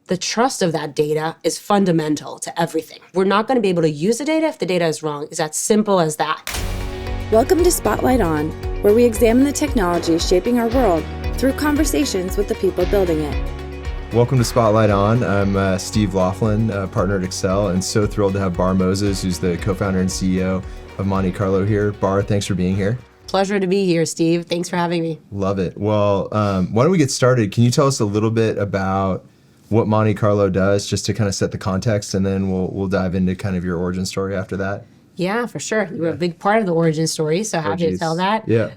the trust of that data is fundamental to everything. We're not going to be able to use the data if the data is wrong. It's as simple as that. Welcome to Spotlight On, where we examine the technology shaping our world through conversations with the people building it. Welcome to Spotlight On. I'm Steve Laughlin, partner at Accel, and so thrilled to have Barr Moses, who's the co-founder and CEO of Monte Carlo here. Barr, thanks for being here. Pleasure to be here, Steve. Thanks for having me. Love it. Well, why don't we get started? Can you tell us a little bit about what Monte Carlo does, just to kind of set the context, and then we'll dive into kind of your origin story after that? Yeah, for sure. You were a big part of the origin story, so happy to tell that. Yeah.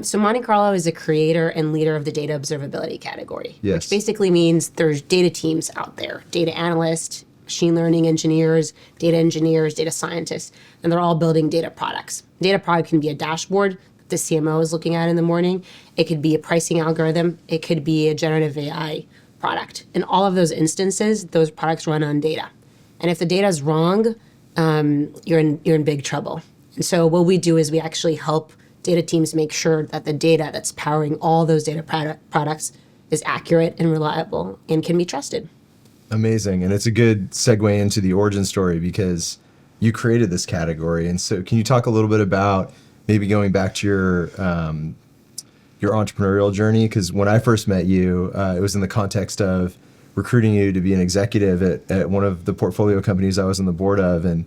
So Monte Carlo is a creator and leader of the Data Observability category, Yes. which basically means there's data teams out there, data analysts, machine learning engineers, data scientists, and they're all building data products. Data product can be a dashboard that the CMO is looking at in the morning. It could be a pricing algorithm. It could be a generative AI product. In all of those instances, those products run on data. And if the data is wrong, you're in big trouble. And so what we do is we actually help data teams make sure that the data that's powering all those data products is accurate and reliable and can be trusted. Amazing. And it's a good segue into the origin story because you created this category. And so can you talk a little bit about maybe going back to your entrepreneurial journey? Because when I first met you, it was in the context of recruiting you to be an executive at one of the portfolio companies I was on the board of. And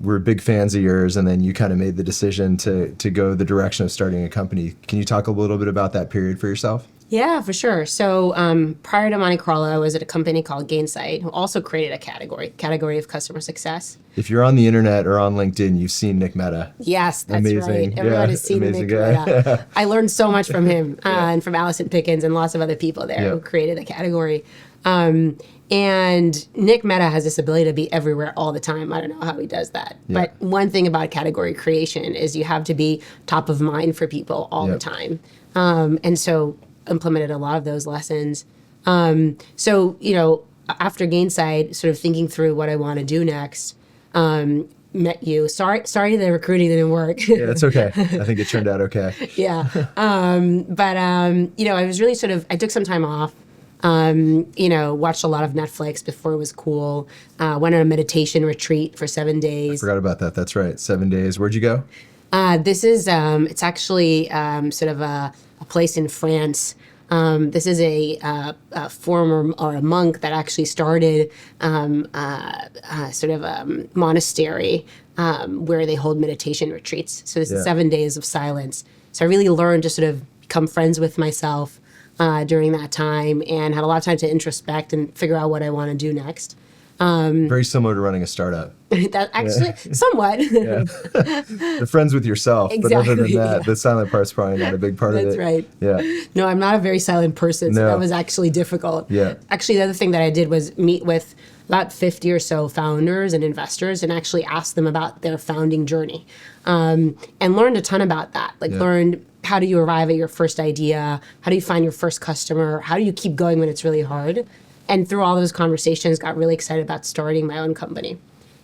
we're big fans of yours. And then you kind of made the decision to go the direction of starting a company. Can you talk a little bit about that period for yourself? Yeah, for sure. So prior to Monte Carlo, I was at a company called Gainsight, who also created a category of customer success. If you're on the internet or on LinkedIn, you've seen Nick Mehta. Yes, that's Amazing. right. Everyone has seen Nick Mehta. I learned so much from him and from Allison Pickens and lots of other people there who created the category. And Nick Mehta has this ability to be everywhere all the time. I don't know how he does that. Yeah. But one thing about category creation is you have to be top of mind for people all the time. And so implemented a lot of those lessons. So, after Gainsight, sort of thinking through what I want to do next, met you. Sorry the recruiting didn't work. Yeah, that's okay. I think it turned out okay. Yeah. But I was really I took some time off, watched a lot of Netflix before it was cool, went on a meditation retreat for 7 days. I forgot about that. That's right. 7 days. Where'd you go? This is, it's actually sort of a place in France. This is a former or a monk that actually started sort of a monastery where they hold meditation retreats. So this is 7 days of silence. So I really learned to sort of become friends with myself during that time and had a lot of time to introspect and figure out what I want to do next. Very similar to running a startup. That actually, somewhat. The friends with yourself, Exactly, but other than that, the silent part's probably not a big part of it. That's right. Yeah. No, I'm not a very silent person, so No. that was actually difficult. Yeah. Actually, the other thing that I did was meet with about 50 or so founders and investors and actually ask them about their founding journey and learned a ton about that. Learned how do you arrive at your first idea? How do you find your first customer? How do you keep going when it's really hard? And through all those conversations, got really excited about starting my own company.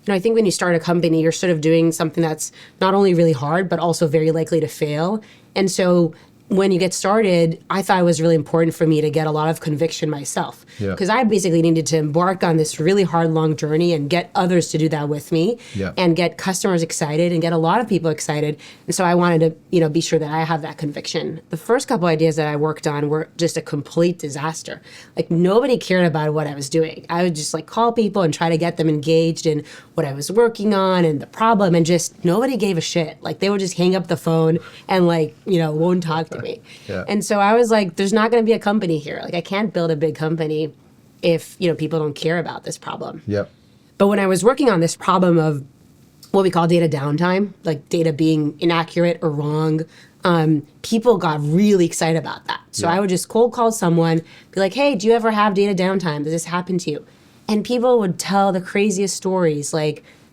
I think when you start a company, you're sort of doing something that's not only really hard, but also very likely to fail. And so when you get started, I thought it was really important for me to get a lot of conviction myself. Because I basically needed to embark on this really hard, long journey and get others to do that with me and get customers excited and get a lot of people excited. And so I wanted to, be sure that I have that conviction. The first couple ideas that I worked on were just a complete disaster. Nobody cared about what I was doing. I would just call people and try to get them engaged in what I was working on and the problem, and just nobody gave a shit. They would just hang up the phone and won't talk to me. And so I was like, there's not going to be a company here. I can't build a big company if, people don't care about this problem. Yep. But when I was working on this problem of what we call data downtime, data being inaccurate or wrong, people got really excited about that. So I would just cold call someone, be like, hey, do you ever have data downtime? Does this happen to you? And people would tell the craziest stories.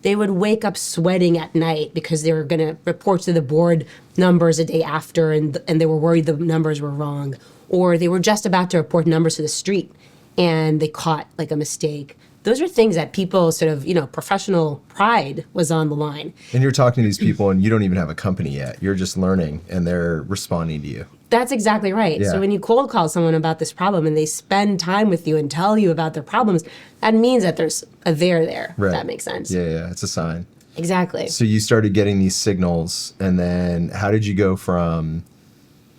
They would wake up sweating at night because they were going to report to the board numbers a day after and they were worried the numbers were wrong. Or they were just about to report numbers to the street and they caught a mistake. Those are things that people sort of, professional pride was on the line. And you're talking to these people and you don't even have a company yet. You're just learning and they're responding to you. That's exactly right. Yeah. So when you cold call someone about this problem and they spend time with you and tell you about their problems, that means that there's a there. Right. If that makes sense. Yeah, it's a sign. Exactly. So you started getting these signals, and then how did you go from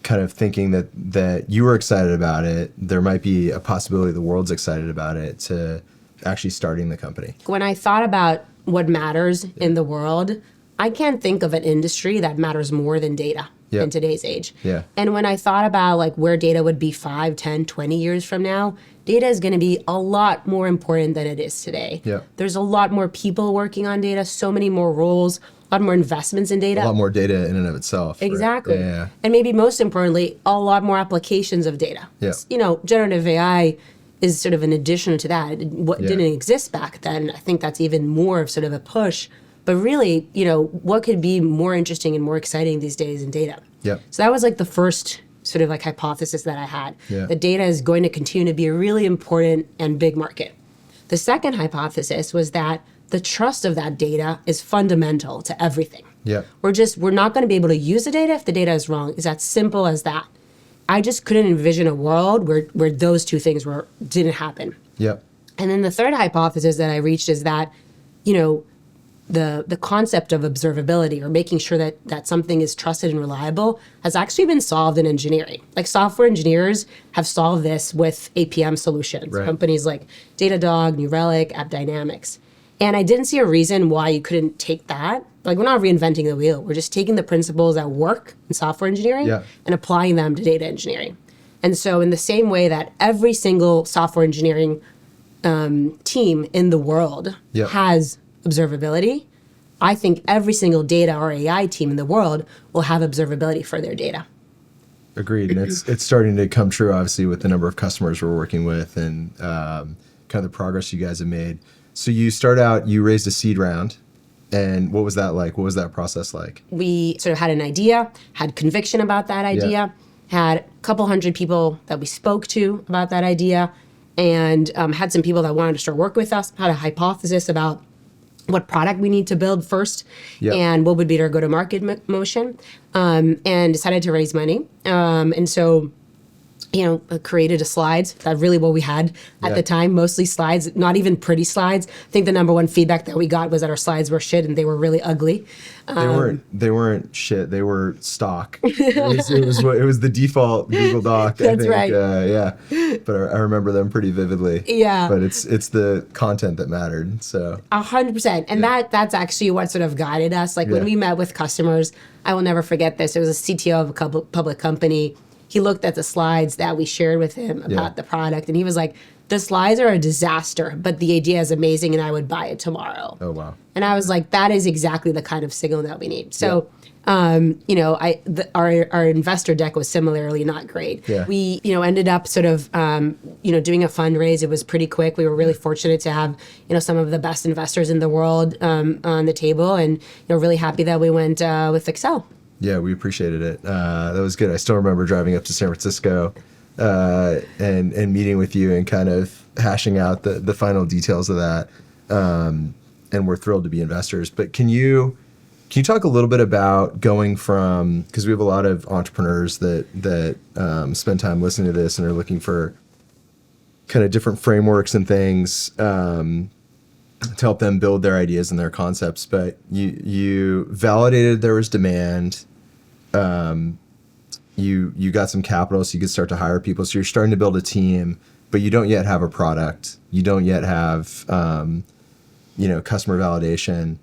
kind of thinking that you were excited about it, there might be a possibility the world's excited about it, to actually starting the company? When I thought about what matters in the world, I can't think of an industry that matters more than data in today's age. Yeah. And when I thought about like where data would be 5, 10, 20 years from now, data is going to be a lot more important than it is today. Yeah. There's a lot more people working on data, so many more roles, a lot more investments in data. A lot more data in and of itself. Exactly. Right? Yeah. And maybe most importantly, a lot more applications of data. Yeah. You know, generative AI is sort of an addition to that. What Yeah. didn't exist back then, I think that's even more of sort of a push. But really, you know, what could be more interesting and more exciting these days in data? Yeah. So that was like the first sort of like hypothesis that I had. Yeah. That data is going to continue to be a really important and big market. The second hypothesis was that the trust of that data is fundamental to everything. Yeah. We're not going to be able to use the data if the data is wrong. It's as simple as that. I just couldn't envision a world where those two things didn't happen. Yeah. And then the third hypothesis that I reached is that, you know, the concept of observability, or making sure that something is trusted and reliable, has actually been solved in engineering. Like software engineers have solved this with APM solutions, Right. companies like Datadog, New Relic, AppDynamics. And I didn't see a reason why you couldn't take that. Like, we're not reinventing the wheel. We're just taking the principles that work in software engineering and applying them to data engineering. And so in the same way that every single software engineering team in the world has observability, I think every single data or AI team in the world will have observability for their data. Agreed. And it's starting to come true, obviously, with the number of customers we're working with and kind of the progress you guys have made. So you start out, you raised a seed round. And what was that like? What was that process like? We sort of had an idea, had conviction about that idea, had a couple hundred people that we spoke to about that idea, and had some people that wanted to start work with us, had a hypothesis about what product we need to build first and what would be our go-to-market motion, and decided to raise money. And so, you know, created a slides. That's really what we had at the time, mostly slides, not even pretty slides. I think the number one feedback that we got was that our slides were shit and they were really ugly. They weren't shit. They were stock. It was the default Google Doc. That's I think. right. Yeah. But I remember them pretty vividly. Yeah. But it's the content that mattered. So 100%. And that's actually what sort of guided us. Like when we met with customers, I will never forget this. It was a CTO of a public company. He looked at the slides that we shared with him about the product, and he was like, the slides are a disaster, but the idea is amazing and I would buy it tomorrow. Oh, wow. And I was like, that is exactly the kind of signal that we need. So, you know, our investor deck was similarly not great. Yeah. We, you know, ended up sort of, you know, doing a fundraise. It was pretty quick. We were really fortunate to have, you know, some of the best investors in the world on the table, and, you know, really happy that we went with Accel. Yeah, we appreciated it. That was good. I still remember driving up to San Francisco and meeting with you and kind of hashing out the final details of that. And we're thrilled to be investors. But can you talk a little bit about going from, because we have a lot of entrepreneurs that spend time listening to this and are looking for kind of different frameworks and things to help them build their ideas and their concepts. But you validated there was demand. You got some capital so you could start to hire people. So you're starting to build a team, but you don't yet have a product. You don't yet have, you know, customer validation.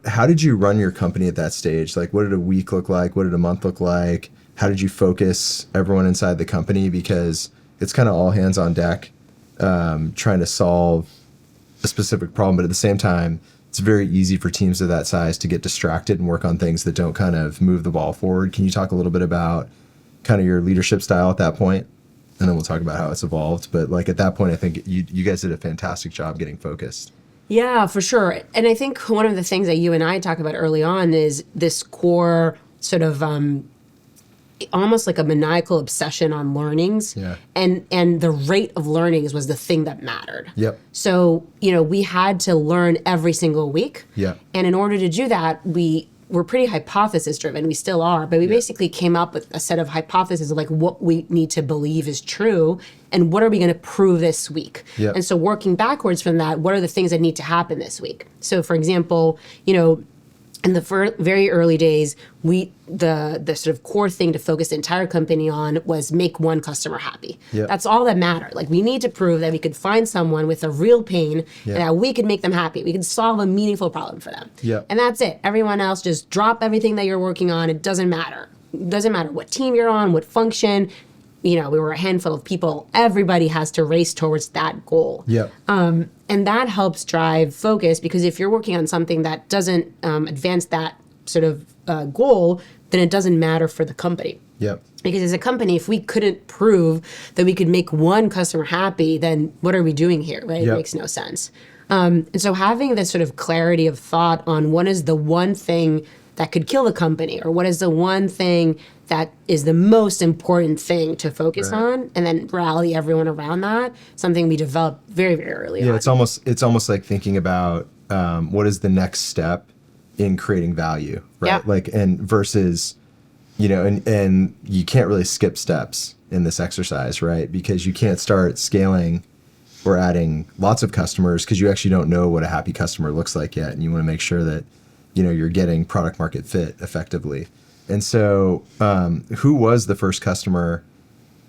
How did you run your company at that stage? Like, what did a week look like? What did a month look like? How did you focus everyone inside the company? Because it's kind of all hands on deck, trying to solve a specific problem. But at the same time, it's very easy for teams of that size to get distracted and work on things that don't kind of move the ball forward. Can you talk a little bit about kind of your leadership style at that point? And then we'll talk about how it's evolved. But like at that point, I think you guys did a fantastic job getting focused. Yeah, for sure. And I think one of the things that you and I talked about early on is this core sort of almost like a maniacal obsession on learnings. Yeah. And the rate of learnings was the thing that mattered. Yep. So, you know, we had to learn every single week. Yeah. And in order to do that, we we're pretty hypothesis driven. We still are, but we basically came up with a set of hypotheses of like what we need to believe is true and what are we going to prove this week. Yep. And so working backwards from that, what are the things that need to happen this week? So for example, in the very early days, the sort of core thing to focus the entire company on was make one customer happy. Yep. That's all that mattered. Like we need to prove that we could find someone with a real pain and that we could make them happy. We could solve a meaningful problem for them. Yep. And that's it. Everyone else just drop everything that you're working on. It doesn't matter. It doesn't matter what team you're on, what function. We were a handful of people. Everybody has to race towards that goal. Yep. And that helps drive focus because if you're working on something that doesn't advance that sort of goal, then it doesn't matter for the company. Yep. Because as a company, if we couldn't prove that we could make one customer happy, then what are we doing here, right? Yep. It makes no sense. And so having this sort of clarity of thought on what is the one thing that could kill the company or what is the one thing that is the most important thing to focus on and then rally everyone around that, something we developed very, very early on. Yeah, it's almost like thinking about what is the next step in creating value, right? Yeah. Like, and versus, and you can't really skip steps in this exercise, right? Because you can't start scaling or adding lots of customers because you actually don't know what a happy customer looks like yet. And you want to make sure that, you're getting product market fit effectively. And so who was the first customer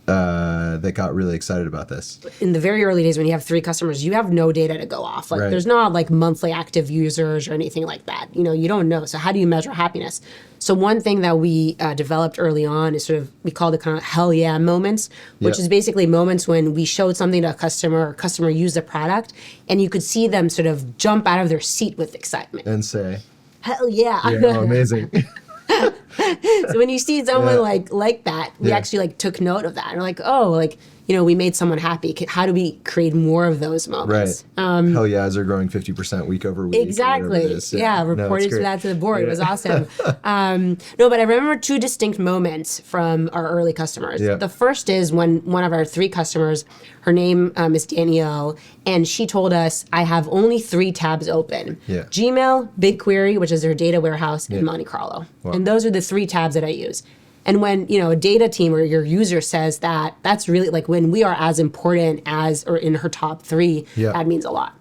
that got really excited about this? In the very early days when you have 3 customers, you have no data to go off. Like there's not like monthly active users or anything like that. You don't know. So how do you measure happiness? So one thing that we developed early on is we called it kind of hell yeah moments, which is basically moments when we showed something to a customer used the product, and you could see them sort of jump out of their seat with excitement. And say, hell yeah. Amazing. So when you see someone like that, we actually took note of that. And we're like, we made someone happy. How do we create more of those moments? Right. Hell yeahs are growing 50% week over week. Exactly. Reported that to the board. It was awesome. But I remember 2 distinct moments from our early customers. Yeah. The first is when one of our 3 customers, her name is Danielle, and she told us, I have only 3 tabs open. Yeah. Gmail, BigQuery, which is their data warehouse, and Monte Carlo. Wow. And those are the 3 tabs that I use. And when, a data team or your user says that, that's really like when we are as important as or in her top 3, that means a lot.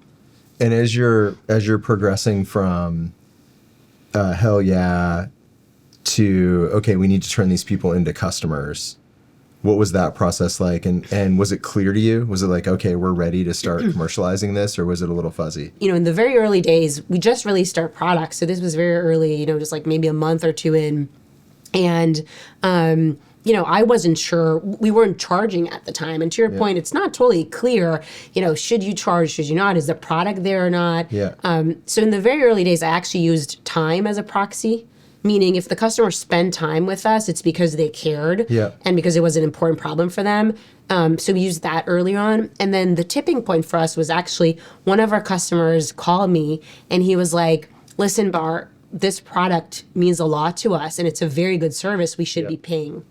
And as you're progressing from hell yeah to, okay, we need to turn these people into customers, what was that process like? And was it clear to you? Was it like, okay, we're ready to start commercializing this, or was it a little fuzzy? In the very early days, we just released our product. So this was very early, just like maybe a month or 2 in. And, I wasn't sure. We weren't charging at the time. And to your point, it's not totally clear, should you charge, should you not? Is the product there or not? Yeah. So in the very early days, I actually used time as a proxy, meaning if the customer spent time with us, it's because they cared and because it was an important problem for them. So we used that early on. And then the tipping point for us was actually one of our customers called me and he was like, listen, Barr, this product means a lot to us and it's a very good service. We should be paying.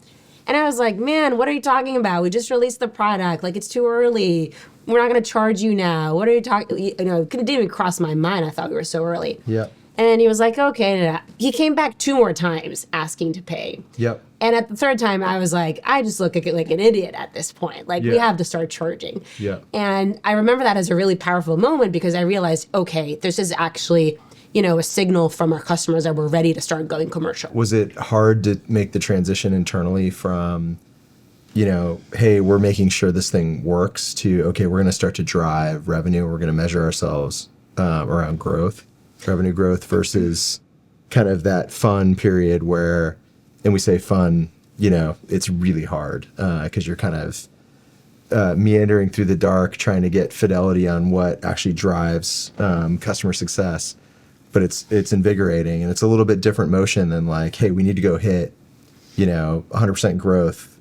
And I was like, man, what are you talking about? We just released the product. Like, it's too early. We're not going to charge you now. What are you talking? It didn't even cross my mind. I thought we were so early. Yeah. And he was like, okay. He came back 2 more times asking to pay. Yep. And at the 3rd time, I was like, I just look like an idiot at this point. Like, we have to start charging. Yeah. And I remember that as a really powerful moment because I realized, okay, this is actually a signal from our customers that we're ready to start going commercial. Was it hard to make the transition internally from, hey, we're making sure this thing works to, okay, we're going to start to drive revenue. We're going to measure ourselves around revenue growth versus kind of that fun period where, and we say fun, it's really hard because you're kind of meandering through the dark trying to get fidelity on what actually drives customer success. But it's invigorating and it's a little bit different motion than like, hey, we need to go hit, 100% growth,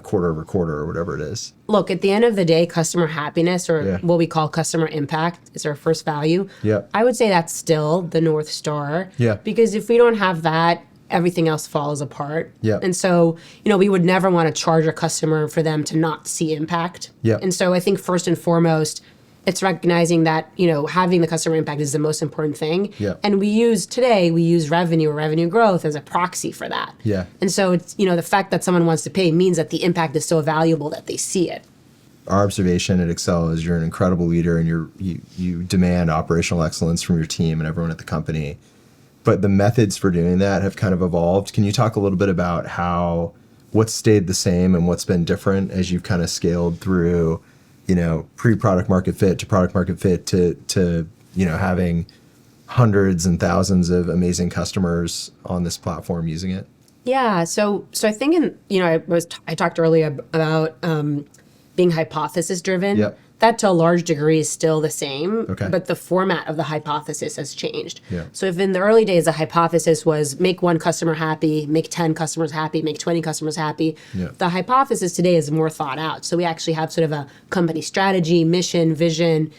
quarter over quarter or whatever it is. Look, at the end of the day, customer happiness or what we call customer impact is our first value. Yeah. I would say that's still the North Star. Yeah. Because if we don't have that, everything else falls apart. Yeah. And so, we would never want to charge a customer for them to not see impact. Yeah. And so I think first and foremost, it's recognizing that, having the customer impact is the most important thing. Yeah. And we use revenue or revenue growth as a proxy for that. Yeah. And so it's, the fact that someone wants to pay means that the impact is so valuable that they see it. Our observation at Accel is you're an incredible leader, and you demand operational excellence from your team and everyone at the company. But the methods for doing that have kind of evolved. Can you talk a little bit about what's stayed the same and what's been different as you've kind of scaled through, pre-product market fit to product market fit to having hundreds and thousands of amazing customers on this platform using it? Yeah. So I think I talked earlier about being hypothesis driven. Yep. That to a large degree is still the same, Okay. but the format of the hypothesis has changed. Yeah. So if in the early days the hypothesis was make one customer happy, make 10 customers happy, make 20 customers happy, Yeah. the hypothesis today is more thought out. So we actually have sort of a company strategy, mission, vision,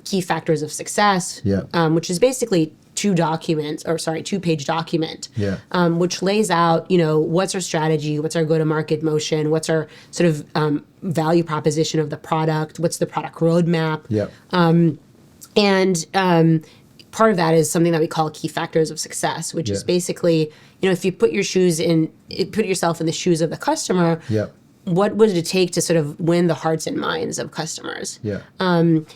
key factors of success, Yeah. which is basically two-page document, Yeah. which lays out, what's our strategy, what's our go-to-market motion, what's our sort of value proposition of the product, what's the product roadmap. Yeah. And part of that is something that we call key factors of success, which is Yeah. basically, if you put yourself in the shoes of the customer, Yeah. what would it take to sort of win the hearts and minds of customers? Yeah. And,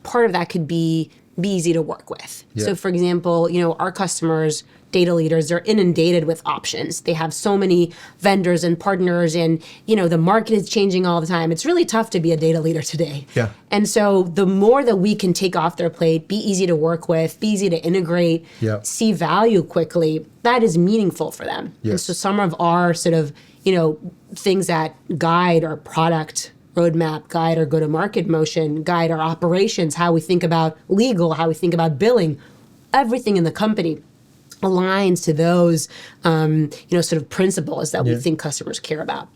part of that could be easy to work with. Yeah. So for example, our customers, data leaders, they're inundated with options. They have so many vendors and partners, and, the market is changing all the time. It's really tough to be a data leader today. Yeah. And so the more that we can take off their plate, be easy to work with, be easy to integrate, Yeah. see value quickly, that is meaningful for them. And Yes. so some of our sort of, things that guide our product roadmap, guide our go-to-market motion, guide our operations, how we think about legal, how we think about billing, everything in the company aligns to those, sort of principles that we think customers care about.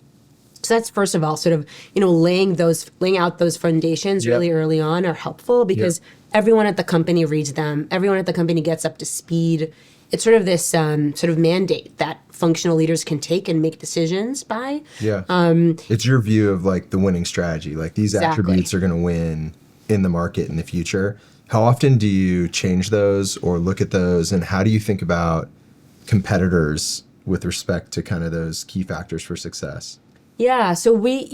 So that's first of all, sort of, laying out those foundations Yep. really early on are helpful because everyone at the company reads them. Everyone at the company gets up to speed. It's sort of this sort of mandate that functional leaders can take and make decisions by. Yeah. It's your view of like the winning strategy. Like these Exactly. attributes are going to win in the market in the future. How often do you change those or look at those, and how do you think about competitors with respect to kind of those key factors for success? Yeah, so we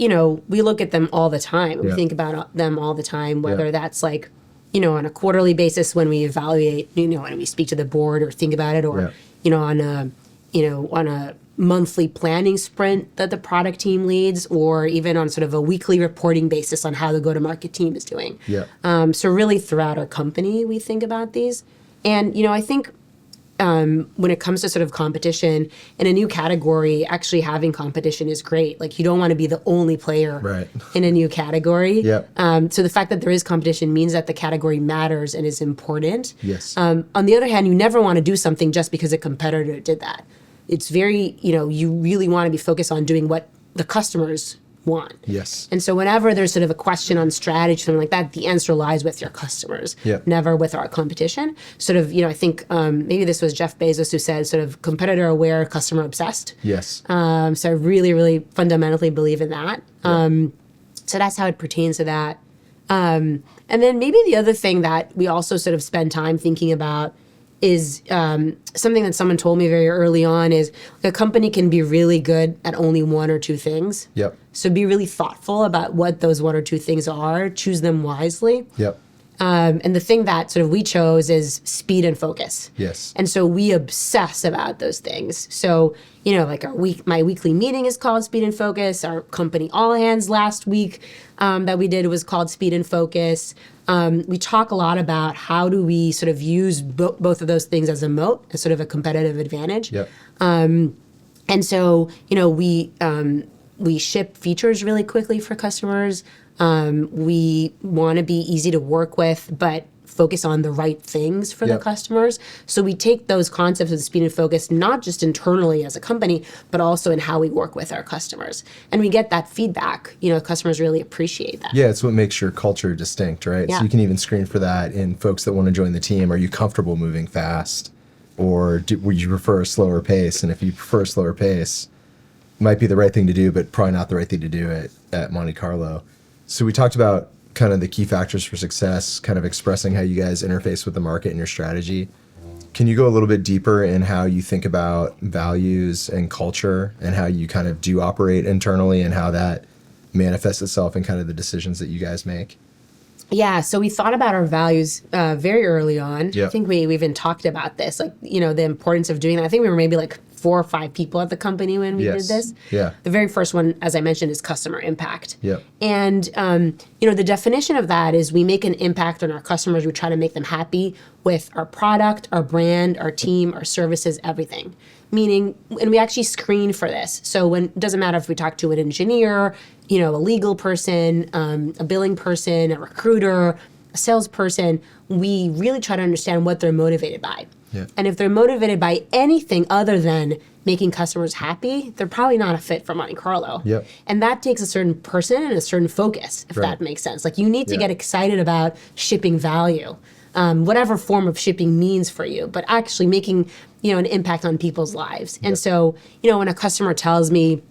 look at them all the time. We Yeah. think about them all the time, whether Yeah. that's like, on a quarterly basis when we evaluate, and we speak to the board or think about it, or, on a monthly planning sprint that the product team leads, or even on sort of a weekly reporting basis on how the go-to-market team is doing. Yeah. So really throughout our company, we think about these. And, I think when it comes to sort of competition in a new category, actually having competition is great. Like you don't want to be the only player Right. in a new category. Yep. So the fact that there is competition means that the category matters and is important. Yes. On the other hand, you never want to do something just because a competitor did that. It's very, you really want to be focused on doing what the customers want. Yes. And so whenever there's sort of a question on strategy, something like that, the answer lies with your customers, Yeah. never with our competition. Sort of, I think maybe this was Jeff Bezos who said sort of competitor aware, customer obsessed. Yes. So I really, really fundamentally believe in that. So that's how it pertains to that. And then maybe the other thing that we also sort of spend time thinking about is something that someone told me very early on is a company can be really good at only one or two things. Yep. So be really thoughtful about what those one or two things are, choose them wisely. Yep. And the thing that sort of we chose is speed and focus. Yes. And so we obsess about those things. So, like my weekly meeting is called Speed and Focus. Our company all hands last week that we did was called Speed and Focus. We talk a lot about how do we sort of use both of those things as a moat, as sort of a competitive advantage. Yep. And so, we ship features really quickly for customers. We want to be easy to work with, but focus on the right things for the Yep. customers. So we take those concepts of speed and focus, not just internally as a company, but also in how we work with our customers. And we get that feedback. Customers really appreciate that. Yeah, it's what makes your culture distinct, right? Yeah. So you can even screen for that in folks that want to join the team. Are you comfortable moving fast? Or would you prefer a slower pace? And if you prefer a slower pace, might be the right thing to do, but probably not the right thing to do at Monte Carlo. So we talked about kind of the key factors for success, kind of expressing how you guys interface with the market and your strategy. Can you go a little bit deeper in how you think about values and culture and how you kind of do operate internally and how that manifests itself in kind of the decisions that you guys make? Yeah, so we thought about our values very early on. Yep. I think we even talked about this, like, the importance of doing that. I think we were maybe like 4 or 5 people at the company when we did this. Yeah. The very first one, as I mentioned, is customer impact. Yep. And, the definition of that is we make an impact on our customers. We try to make them happy with our product, our brand, our team, our services, everything. Meaning, and we actually screen for this. So it doesn't matter if we talk to an engineer, a legal person, a billing person, a recruiter, a salesperson, we really try to understand what they're motivated by. Yeah. And if they're motivated by anything other than making customers happy, they're probably not a fit for Monte Carlo. Yep. And that takes a certain person and a certain focus, if that makes sense. Like, you need to get excited about shipping value, whatever form of shipping means for you, but actually making, an impact on people's lives. And so, when a customer tells me,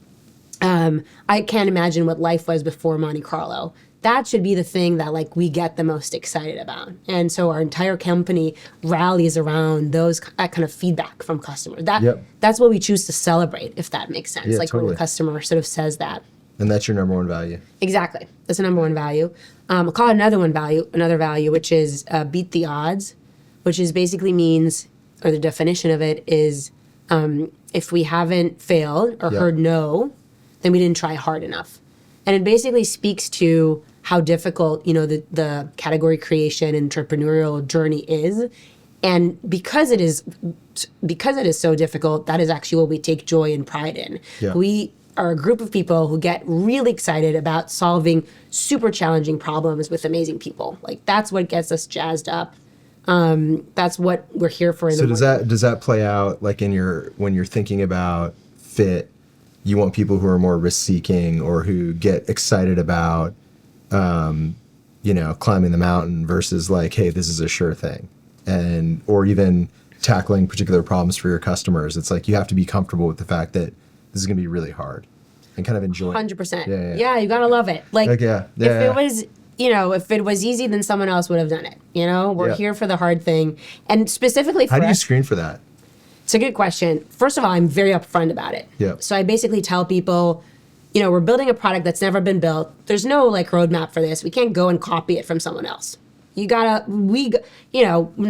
I can't imagine what life was before Monte Carlo, that should be the thing that, like, we get the most excited about. And so our entire company rallies around that kind of feedback from customers. That's what we choose to celebrate, if that makes sense. Yeah, like totally. when a customer sort of says that. And that's your number one value. Exactly. That's the number one value. I'll call it another value, which is beat the odds, which is basically means, or the definition of it is, if we haven't failed or heard no, then we didn't try hard enough. And it basically speaks to how difficult, the category creation entrepreneurial journey is. And because it is so difficult, that is actually what we take joy and pride in. Yeah. We are a group of people who get really excited about solving super challenging problems with amazing people. Like, that's what gets us jazzed up. That's what we're here for. So does that play out like when you're thinking about fit? You want people who are more risk seeking or who get excited about, climbing the mountain versus like, hey, this is a sure thing, or even tackling particular problems for your customers. It's like you have to be comfortable with the fact that this is going to be really hard and kind of enjoy it. 100%. Yeah, you gotta love it. If it was, if it was easy, then someone else would have done it. We're here for the hard thing, and specifically for How do you us, screen for that? It's a good question. First of all, I'm very upfront about it. Yeah. So I basically tell people, we're building a product that's never been built. There's no roadmap for this. We can't go and copy it from someone else. When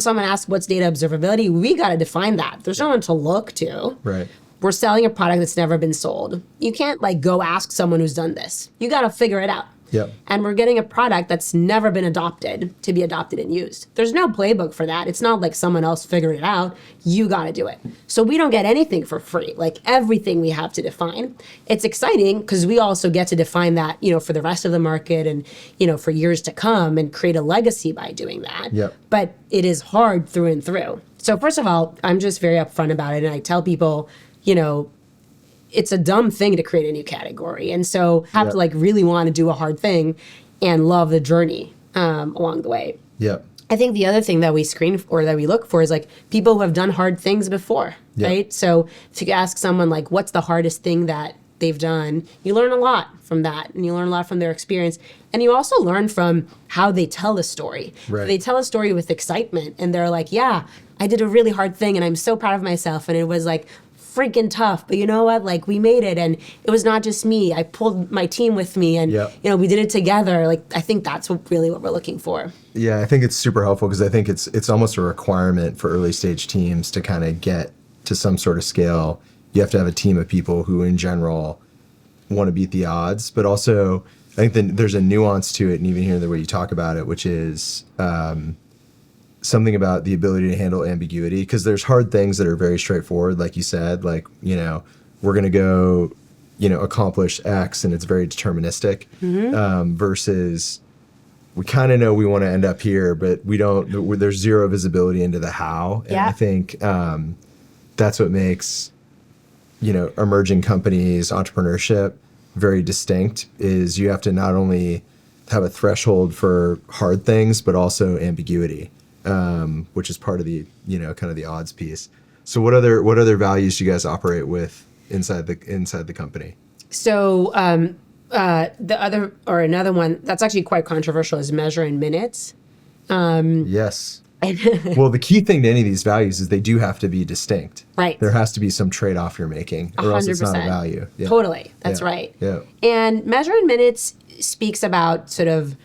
someone asks what's data observability, we gotta define that. There's no one to look to. Right. We're selling a product that's never been sold. You can't go ask someone who's done this. You gotta figure it out. Yep. And we're getting a product that's never been adopted to be adopted and used. There's no playbook for that. It's not like someone else figured it out. You got to do it. So we don't get anything for free. Like, everything we have to define. It's exciting because we also get to define that, for the rest of the market and, for years to come and create a legacy by doing that. Yep. But it is hard through and through. So first of all, I'm just very upfront about it. And I tell people, it's a dumb thing to create a new category. And so have to really want to do a hard thing and love the journey along the way. Yep. I think the other thing that we screen or that we look for is people who have done hard things before, right? So if you ask someone what's the hardest thing that they've done, you learn a lot from that, and you learn a lot from their experience. And you also learn from how they tell the story. Right. They tell a story with excitement, and they're like, yeah, I did a really hard thing and I'm so proud of myself, and it was freaking tough, but you know what? We made it, and it was not just me. I pulled my team with me, and we did it together. I think that's really what we're looking for. Yeah, I think it's super helpful because I think it's almost a requirement for early stage teams to kind of get to some sort of scale. You have to have a team of people who, in general, want to beat the odds, but also I think there's a nuance to it, and even here the way you talk about it, which is something about the ability to handle ambiguity, because there's hard things that are very straightforward, like you said, we're going to go, accomplish X, and it's very deterministic, versus we kind of know we want to end up here, but we don't, there's zero visibility into the how. And I think that's what makes, emerging companies, entrepreneurship very distinct, is you have to not only have a threshold for hard things, but also ambiguity. Which is part of the, kind of the odds piece. So what other values do you guys operate with inside the company? So Another one that's actually quite controversial is measure in minutes. Yes. Well, the key thing to any of these values is they do have to be distinct. Right. There has to be some trade-off you're making, or else it's not a 100%. value. Yeah. Totally. That's Yeah. right. Yeah. And measure in minutes speaks about sort of,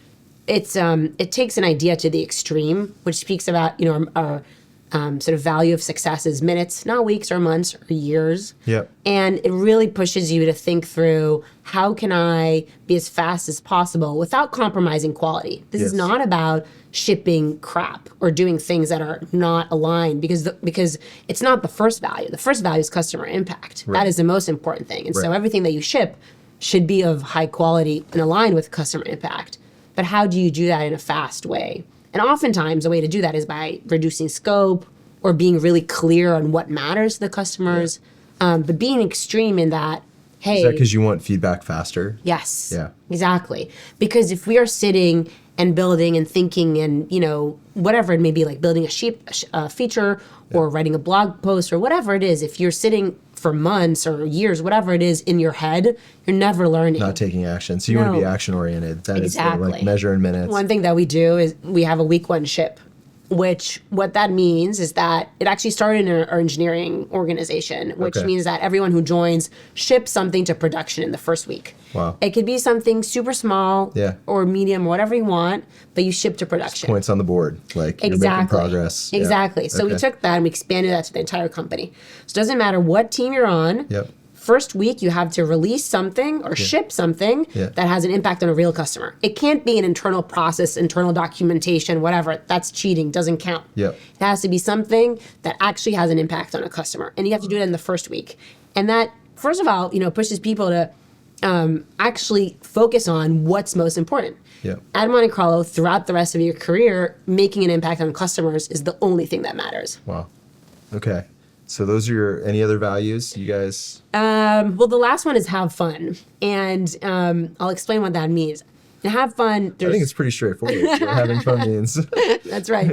it takes an idea to the extreme, which speaks about, our sort of value of success is minutes, not weeks or months or years. Yep. And it really pushes you to think through, how can I be as fast as possible without compromising quality? This is Yes. not about shipping crap or doing things that are not aligned, because it's not the first value. The first value is customer impact. Right. That is the most important thing. And so Right. everything that you ship should be of high quality and aligned with customer impact. But how do you do that in a fast way? And oftentimes, the way to do that is by reducing scope or being really clear on what matters to the customers, but being extreme in that, hey. Is that because you want feedback faster? Yes. Yeah. Exactly. Because if we are sitting and building and thinking and, whatever it may be, like building a feature or writing a blog post or whatever it is, if you're sitting for months or years, whatever it is in your head, you're never learning. Not taking action. So you want to be No. action oriented. That Exactly. is like measure in minutes. One thing that we do is we have a week one ship, which what that means is that it actually started in our engineering organization, which Okay. means that everyone who joins ships something to production in the first week. Wow. It could be something super small Yeah. or medium, whatever you want, but you ship to production. Points on the board. Like you're making progress. Yeah. Exactly. So we Okay. took that and we expanded that to the entire company. So it doesn't matter what team you're on. Yep. First week, you have to release something or ship something Yeah. that has an impact on a real customer. It can't be an internal process, internal documentation, whatever. That's cheating, doesn't count. Yep. It has to be something that actually has an impact on a customer. And you have to do it in the first week. And that, first of all, pushes people to actually focus on what's most important. Yep. At Monte Carlo, throughout the rest of your career, making an impact on customers is the only thing that matters. Wow. Okay. So those are any other values you guys? Well, the last one is have fun. And I'll explain what that means. And have fun. I think it's pretty straightforward. What having fun means. That's right.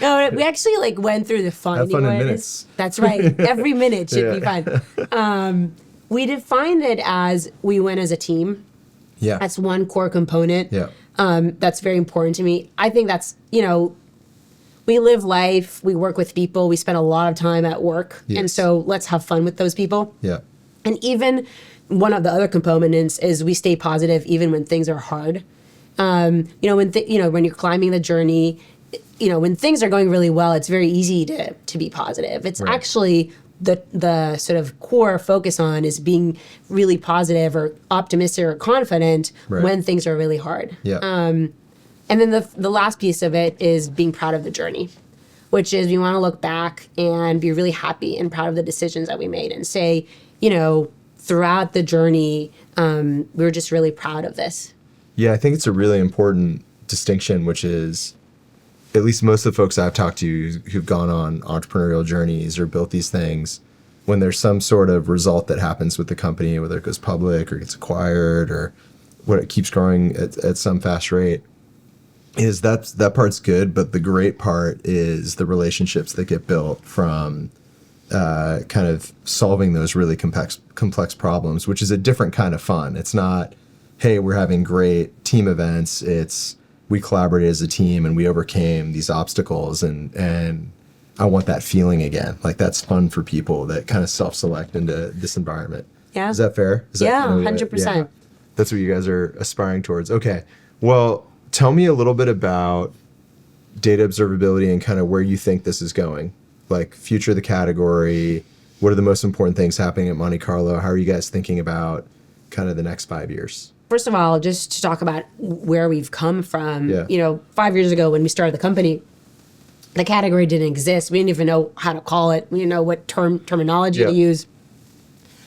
No, we actually went through the fun. Have fun in minutes. That's right. Every minute should be Yeah. fun. We defined it as we win as a team. Yeah. That's one core component. Yeah. That's very important to me. I think that's, we live life, we work with people, we spend a lot of time at work. Yes. And so let's have fun with those people. Yeah. And even one of the other components is we stay positive even when things are hard. When you're climbing the journey, when things are going really well, it's very easy to be positive. It's Right. actually the sort of core focus on is being really positive or optimistic or confident Right. when things are really hard. Yeah. And then the last piece of it is being proud of the journey, which is we want to look back and be really happy and proud of the decisions that we made and say, throughout the journey, we were just really proud of this. Yeah, I think it's a really important distinction, which is at least most of the folks I've talked to who've gone on entrepreneurial journeys or built these things, when there's some sort of result that happens with the company, whether it goes public or gets acquired or what it keeps growing at some fast rate, is that part's good, but the great part is the relationships that get built from kind of solving those really complex problems, which is a different kind of fun. It's not, hey, we're having great team events. It's we collaborated as a team and we overcame these obstacles, and I want that feeling again. Like that's fun for people that kind of self-select into this environment. Yeah. Is that fair? Is that Yeah, kind of 100%. That's what you guys are aspiring towards. Okay. Well, tell me a little bit about data observability and kind of where you think this is going, like future of the category. What are the most important things happening at Monte Carlo? How are you guys thinking about kind of the next 5 years? First of all, just to talk about where we've come from, Yeah. 5 years ago when we started the company, the category didn't exist. We didn't even know how to call it. We didn't know what terminology to use.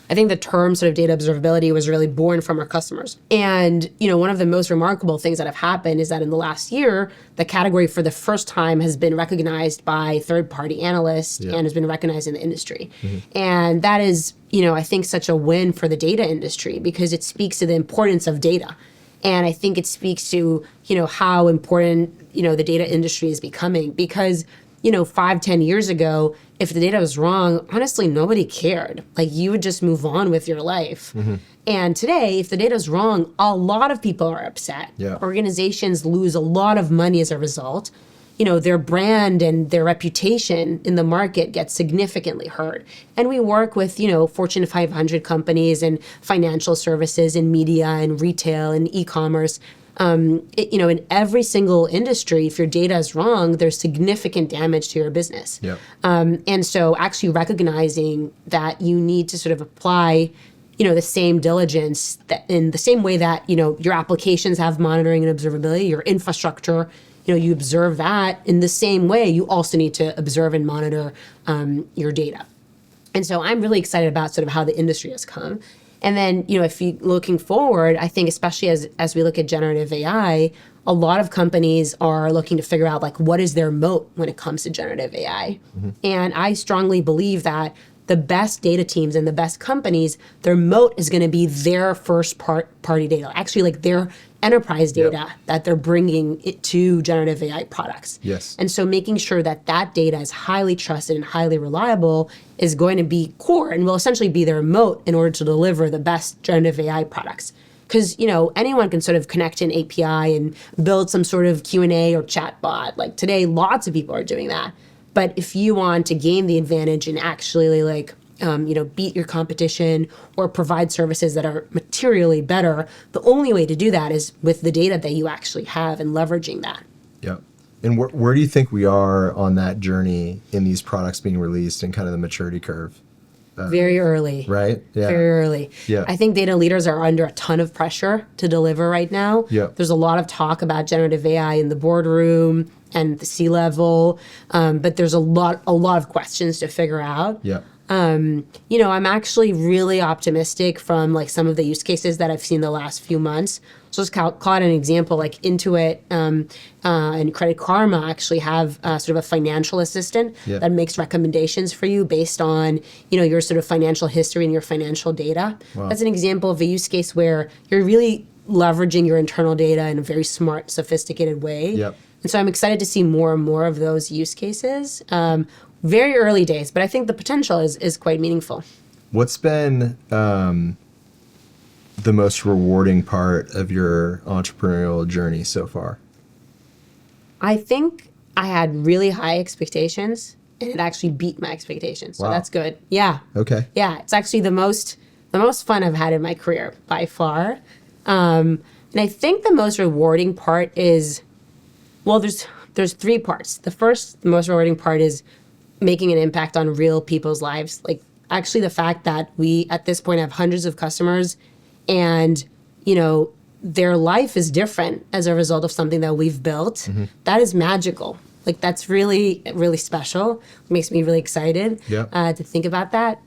I think the term sort of data observability was really born from our customers. And, one of the most remarkable things that have happened is that in the last year, the category for the first time has been recognized by third-party analysts and has been recognized in the industry. And that is, I think such a win for the data industry because it speaks to the importance of data. And I think it speaks to, how important, the data industry is becoming because 5-10 years ago, if the data was wrong, honestly, nobody cared. Like, you would just move on with your life. And today, if the data is wrong, a lot of people are upset. Yeah. Organizations lose a lot of money as a result. Their brand and their reputation in the market gets significantly hurt. And we work with, Fortune 500 companies and financial services and media and retail and e-commerce. In every single industry, if your data is wrong, there's significant damage to your business. Yep. And so actually recognizing that you need to sort of apply, the same diligence that in the same way that, your applications have monitoring and observability, your infrastructure, you observe that in the same way, you also need to observe and monitor your data. And so I'm really excited about sort of how the industry has come. And then, if you looking forward, I think especially as we look at generative AI, a lot of companies are looking to figure out what is their moat when it comes to generative AI. And I strongly believe that the best data teams and the best companies, their moat is going to be their first party data, actually their enterprise data that they're bringing it to generative AI products. Yes. And so making sure that data is highly trusted and highly reliable is going to be core and will essentially be their moat in order to deliver the best generative AI products. Because, anyone can sort of connect an API and build some sort of Q&A or chat bot. Like today, lots of people are doing that. But if you want to gain the advantage and actually beat your competition or provide services that are materially better, the only way to do that is with the data that you actually have and leveraging that. Yeah. And where do you think we are on that journey in these products being released and kind of the maturity curve? Very early. Right? Yeah. Very early. Yeah. I think data leaders are under a ton of pressure to deliver right now. Yeah. There's a lot of talk about generative AI in the boardroom and the C-level, but there's a lot of questions to figure out. Yeah. I'm actually really optimistic from some of the use cases that I've seen the last few months. So just call it an example, Intuit and Credit Karma actually have sort of a financial assistant that makes recommendations for you based on, your sort of financial history and your financial data. Wow. That's an example of a use case where you're really leveraging your internal data in a very smart, sophisticated way. Yep. And so I'm excited to see more and more of those use cases. Very early days, but I think the potential is quite meaningful. What's been the most rewarding part of your entrepreneurial journey so far? I think I had really high expectations, and it actually beat my expectations. So that's good. Yeah. Okay. Yeah, it's actually the most fun I've had in my career by far. And I think the most rewarding part is, there's three parts. The most rewarding part is making an impact on real people's lives. Actually the fact that we at this point have hundreds of customers and, their life is different as a result of something that we've built. That is magical. That's really, really special. It makes me really excited to think about that.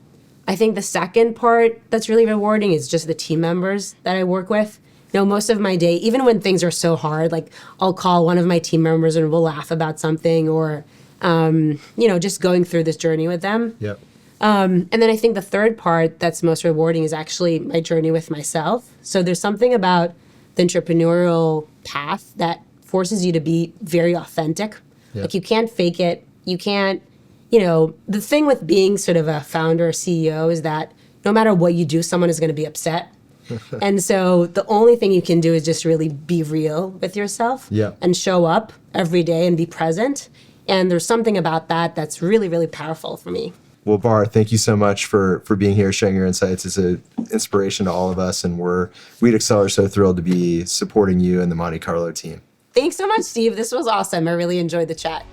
I think the second part that's really rewarding is just the team members that I work with. Most of my day, even when things are so hard, I'll call one of my team members and we'll laugh about something or, just going through this journey with them. Yep. And then I think the third part that's most rewarding is actually my journey with myself. So there's something about the entrepreneurial path that forces you to be very authentic. Yep. You can't fake it. You can't, the thing with being sort of a founder or CEO is that no matter what you do, someone is going to be upset. And so the only thing you can do is just really be real with yourself and show up every day and be present. And there's something about that that's really, really powerful for me. Well, Barr, thank you so much for being here, sharing your insights. It's an inspiration to all of us, and we at Accel are so thrilled to be supporting you and the Monte Carlo team. Thanks so much, Steve. This was awesome. I really enjoyed the chat.